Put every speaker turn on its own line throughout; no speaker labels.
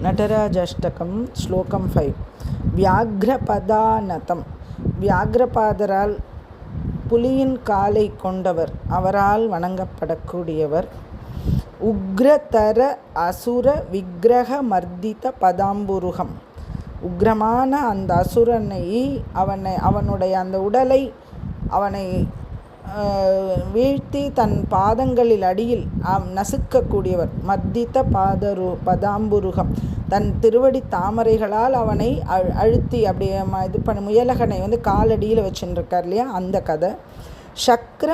நடராஜாஷ்டகம் ஸ்லோகம் 5. வியாக்ரபதாநதம். வியாக்ரபாதரால் புலியின் காலை கொண்டவர், அவரால் வணங்கப்படக்கூடியவர். உக்ரதர அசுர விக்கிரக மர்தித பதாம்புருகம். உக்ரமான அந்த அசுரனை அவனுடைய அந்த உடலை அவனை வீழ்த்தி தன் பாதங்களில் அடியில் நசுக்கக்கூடியவர். மர்தித்த பதாம்புருகம். தன் திருவடி தாமரைகளால் அவனை அழுத்தி அப்படியே இது பண்ண முயலகனை காலடியில் வச்சுருக்கார் இல்லையா, அந்த கதை. சக்கர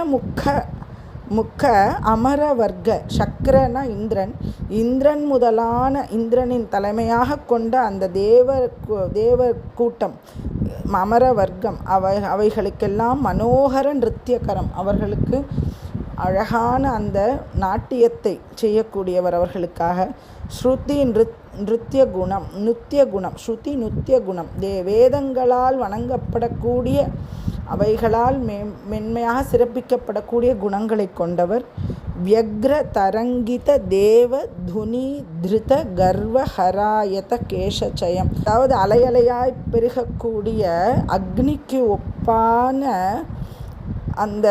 முக்க அமர வர்க்க. சக்கரனா இந்திரன் முதலான இந்திரனின் தலைமையாக கொண்ட அந்த தேவர் கூட்டம், அமர வர்க்கம். அவைகளுக்கெல்லாம் மனோகர நிருத்தியகரம். அவர்களுக்கு அழகான அந்த நாட்டியத்தை செய்யக்கூடியவர் அவர்களுக்காக. ஸ்ருதி நிருத்திய குணம். ஸ்ருதி நிருத்திய குணம். வேதங்களால் வணங்கப்படக்கூடிய, அவைகளால் மென்மையாக சிறப்பிக்கப்படக்கூடிய குணங்களை கொண்டவர். வியக்ர தரங்கித தேவ துனி திருத கர்வ ஹராயத கேசச்சயம். அதாவது அலையலையாய் பெருகக்கூடிய அக்னிக்கு ஒப்பான அந்த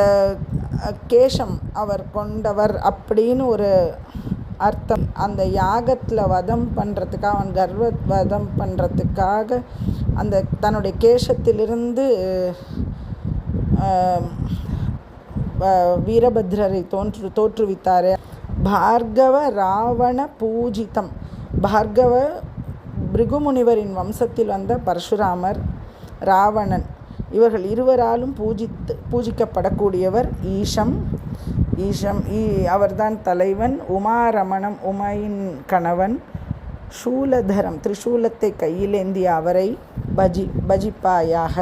கேசம் அவர் கொண்டவர் அப்படின்னு ஒரு அர்த்தம். அந்த யாகத்தில் வதம் பண்ணுறதுக்காக, அவன் வதம் பண்ணுறதுக்காக அந்த தன்னுடைய கேசத்திலிருந்து வீரபத்ரரை தோற்றுவித்தார். பார்கவ ராவண பூஜிதம். பார்கவ பிருகுமுனிவரின் வம்சத்தில் வந்த பரசுராமர், ராவணன், இவர்கள் இருவராலும் பூஜிக்கப்படக்கூடியவர். ஈஷம் அவர்தான் தலைவன். உமாரமணம், உமையின் கணவன். சூலதரம், திரிசூலத்தை கையிலேந்திய அவரை பஜிப்பாயாக.